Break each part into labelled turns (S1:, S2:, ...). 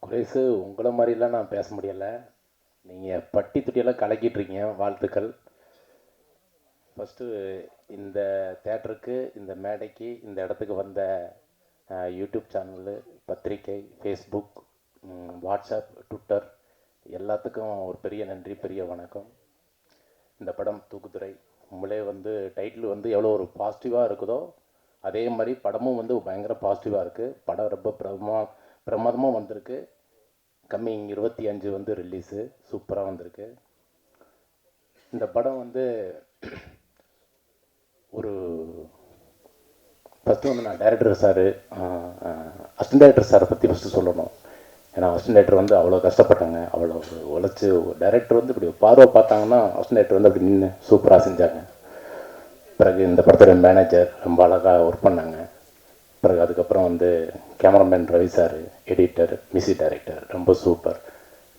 S1: குறைசு உங்களை மாதிரிலாம் நான் பேச முடியலை. நீங்கள் பட்டி துட்டியெல்லாம் கலக்கிட்டுருக்கீங்க. வாழ்த்துக்கள். ஃபஸ்ட்டு இந்த தேட்டருக்கு, இந்த மேடைக்கு, இந்த இடத்துக்கு வந்த யூடியூப் சேனலு, பத்திரிக்கை, ஃபேஸ்புக், வாட்ஸ்அப், ட்விட்டர் எல்லாத்துக்கும் ஒரு பெரிய நன்றி, பெரிய வணக்கம். இந்த படம் தூக்குதுறை. உங்களே வந்து டைட்டில் வந்து எவ்வளோ ஒரு பாசிட்டிவாக இருக்குதோ அதே மாதிரி படமும் வந்து பயங்கர பாசிட்டிவாக இருக்குது. படம் ரொம்ப பிரமாதமாக வந்திருக்கு. கம்மிங் 25 வந்து ரிலீஸு சூப்பராக வந்திருக்கு. இந்த படம் வந்து ஒரு ஃபஸ்ட்டு வந்து நான் டைரக்டர் சார், அசிஸ்டன்ட் டைரக்டர் சாரை பற்றி ஃபஸ்ட்டு சொல்லணும். ஏன்னா அசிஸ்டன்ட் டைரக்டர் வந்து அவ்வளோ கஷ்டப்பட்டாங்க, அவ்வளோ உழைச்சி. டைரக்டர் வந்து இப்படி பார்வை பார்த்தாங்கன்னா அசிஸ்டன்ட் டைரக்டர் வந்து அப்படி நின்று சூப்பராக செஞ்சாங்க. பிறகு இந்த படத்தோட மேனேஜர் ரொம்ப அழகாக ஒர்க் பண்ணாங்க. பிறகு அதுக்கப்புறம் வந்து cameraman Ravi sir, editor, music director ரொம்ப சூப்பர்.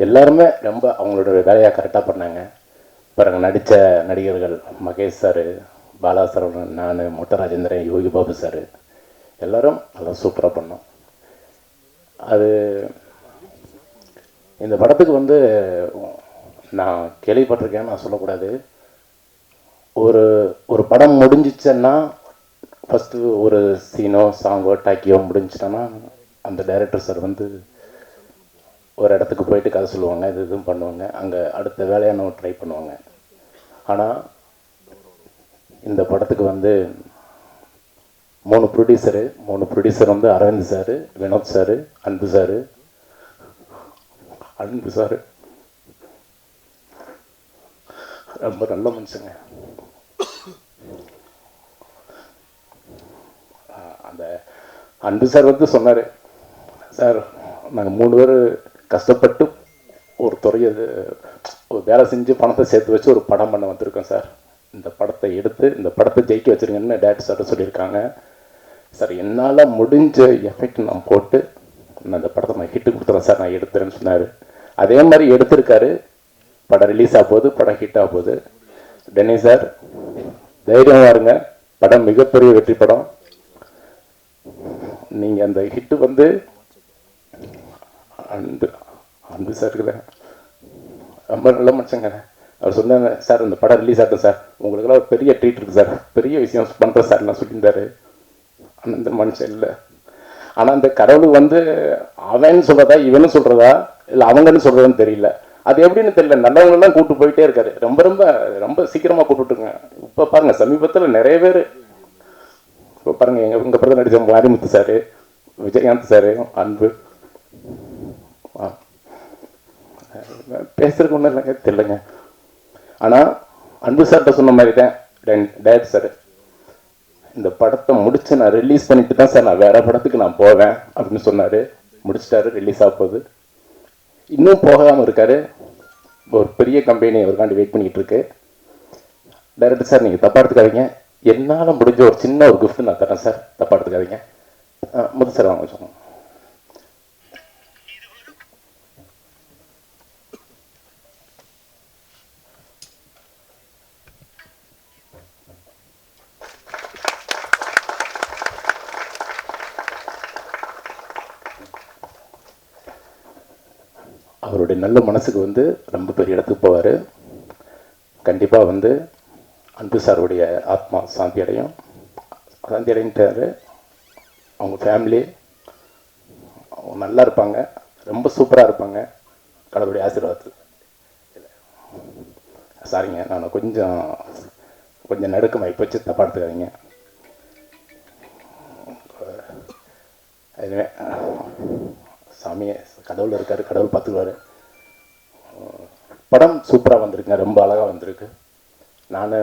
S1: எல்லாருமே ரொம்ப அவங்களோட வேலையாக கரெக்டாக பண்ணாங்க. பிறகு நடித்த நடிகர்கள் மகேஷ் சார், பாலா சரவணன், நான், மொட்ட ராஜேந்திரன், யோகி பாபு சார் எல்லோரும் நல்லா சூப்பராக பண்ணோம். அது இந்த படத்துக்கு வந்து நான் கேள்விப்பட்டிருக்கேன், நான் சொல்லக்கூடாது. ஒரு படம் முடிஞ்சிச்சன்னா ஃபஸ்ட்டு ஒரு சீனோ சாங்கோ டாக்கியோ முடிஞ்சிட்டோன்னா அந்த டைரக்டர் சார் வந்து ஒரு இடத்துக்கு போயிட்டு கதை சொல்லுவாங்க, இதுவும் பண்ணுவாங்க. அங்கே அடுத்த வேலையை நம்ம ட்ரை பண்ணுவாங்க. ஆனால் இந்த படத்துக்கு வந்து 3 ப்ரொடியூசர் வந்து அரவிந்த் சார், வினோத் சார், அன்பு சார் ரொம்ப நல்ல மனுஷங்க. அந்த அன்பு சார் வந்து சொன்னார், சார் நாங்கள் 3 பேர் கஷ்டப்பட்டு ஒரு துறையை ஒரு வேலை செஞ்சு பணத்தை சேர்த்து வச்சு ஒரு படம் பண்ண வந்திருக்கோம் சார். இந்த படத்தை எடுத்து இந்த படத்தை ஜெயிக்க வச்சுருங்கன்னு டேரக்டர் சார்ட்ட சொல்லியிருக்காங்க. சார் என்னால் முடிஞ்ச எஃபெக்ட் நான் போட்டு நான் இந்த படத்தை நான் ஹிட்டு கொடுத்துறேன் சார், நான் எடுத்துறேன்னு சொன்னார். அதே மாதிரி எடுத்திருக்காரு. படம் ரிலீஸ் ஆக போகுது, படம் ஹிட் ஆக போகுது. டென்னி சார் தைரியமாக இருங்க, படம் மிகப்பெரிய வெற்றி படம். நீங்கள் அந்த ஹிட்டு வந்து அன்பு சாருக்கு ரொம்ப நல்ல மனுஷங்க. அவர் சொன்னாங்க, சார் இந்த படம் ரிலீஸ் ஆகட்டும் சார், உங்களுக்கெல்லாம் ஒரு பெரிய ட்ரீட் இருக்குது சார், பெரிய விஷயம் பண்ணுறேன் சார் நான் சொல்லியிருந்தாரு. ஆனால் இந்த மனுஷன் இல்லை. ஆனால் அந்த கடவுள் வந்து அவன்னு சொல்கிறதா இவனு சொல்கிறதா இல்லை அவங்கன்னு சொல்கிறதுன்னு தெரியல. அது எப்படின்னு தெரியல. நல்லவங்களெல்லாம் கூப்பிட்டு போயிட்டே இருக்காரு. ரொம்ப ரொம்ப ரொம்ப சீக்கிரமாக கூப்பிட்டுருங்க. இப்போ பாருங்கள், சமீபத்தில் நிறைய பேர் இப்போ பாருங்கள், எங்கள் படத்தில் நடித்த மாரிமுத்து சார், விஜயகாந்த் சார், அன்பு பேசுறதுக்கு ஒன்றும் இல்லைங்க, தெரியலங்க. ஆனால் அன்பு சார்கிட்ட சொன்ன மாதிரி தான் டைரக்டர் சார், இந்த படத்தை முடிச்சு நான் ரிலீஸ் பண்ணிட்டு தான் சார் நான் வேற படத்துக்கு நான் போவேன் அப்படின்னு சொன்னார். முடிச்சிட்டாரு, ரிலீஸ் ஆக போகுது. இன்னும் போகாமல் இருக்காரு. ஒரு பெரிய கம்பெனி அவருக்காண்டி வெயிட் பண்ணிக்கிட்டு இருக்கு. டைரக்டர் சார் நீங்கள் தப்பா எடுத்துக்காதீங்க, என்னால் முடிஞ்ச ஒரு சின்ன ஒரு கிஃப்ட் நான் தரேன் சார், தப்பா எடுத்துக்காதீங்க. முதல் சார் வாங்க சொல்லுங்க. அவருடைய நல்ல மனசுக்கு வந்து ரொம்ப பெரிய இடத்துக்கு போவார். கண்டிப்பாக வந்து அன்பு சாருடைய ஆத்மா சாந்தி அடையும். சாந்தி அடைஞ்சிட்டாரு. அவங்க ஃபேமிலி அவங்க நல்லா இருப்பாங்க, ரொம்ப சூப்பராக இருப்பாங்க கடவுளுடைய ஆசீர்வாதத்தில். சாரிங்க, நான் கொஞ்சம் நடுக்கமாக இப்போ வச்சு தப்பா எடுத்துக்காதீங்க. அதுவே சாமியை கடவுள் இருக்கார், கடவுள் பார்த்துக்குவார். படம் சூப்பராக வந்திருக்குங்க, ரொம்ப அழகாக வந்திருக்கு. நான்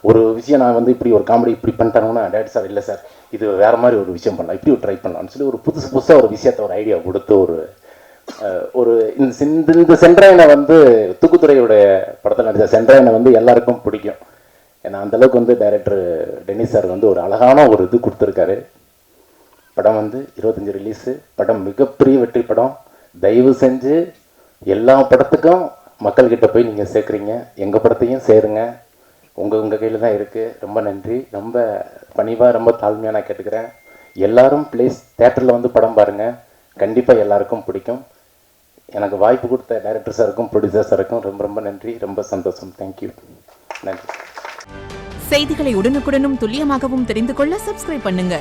S1: ஒரு விஷயம் நான் வந்து இப்படி ஒரு காமெடி இப்படி பண்ணிட்டாங்கன்னா டேரக்டர் சார் இல்லை சார் இது வேறு மாதிரி ஒரு விஷயம் பண்ணலாம், இப்படி ஒரு ட்ரை பண்ணலாம்னு சொல்லி ஒரு புதுசாக ஒரு விஷயத்தை ஒரு ஐடியா கொடுத்து ஒரு இந்த சென்ட்ராயனை வந்து தூக்குத்துறையுடைய படத்தில் நடித்த சென்ட்ராயனை வந்து எல்லாருக்கும் பிடிக்கும். ஏன்னா அந்தளவுக்கு வந்து டைரக்டர் டென்னி சார் வந்து ஒரு அழகான ஒரு இது கொடுத்துருக்காரு. படம் வந்து 25 ரிலீஸு. படம் மிகப்பெரிய வெற்றி படம். தயவு செஞ்சு எல்லா படத்துக்கும் மக்கள்கிட்ட போய் நீங்கள் சேர்க்குறீங்க, எங்கள் படத்தையும் சேருங்க. உங்கள் கையில் தான் இருக்குது. ரொம்ப நன்றி. ரொம்ப பணிவாக ரொம்ப தாழ்மையாக நான் கேட்டுக்கிறேன். எல்லோரும் ப்ளீஸ் தேட்டரில் வந்து படம் பாருங்கள். கண்டிப்பாக எல்லாருக்கும் பிடிக்கும். எனக்கு வாய்ப்பு கொடுத்த டைரக்டர் சாருக்கும் ப்ரொடியூசர் சாருக்கும் ரொம்ப ரொம்ப நன்றி, ரொம்ப சந்தோஷம். தேங்க்யூ, நன்றி.
S2: செய்திகளை உடனுக்குடனும் துல்லியமாகவும் தெரிந்து கொள்ள சப்ஸ்கிரைப் பண்ணுங்க.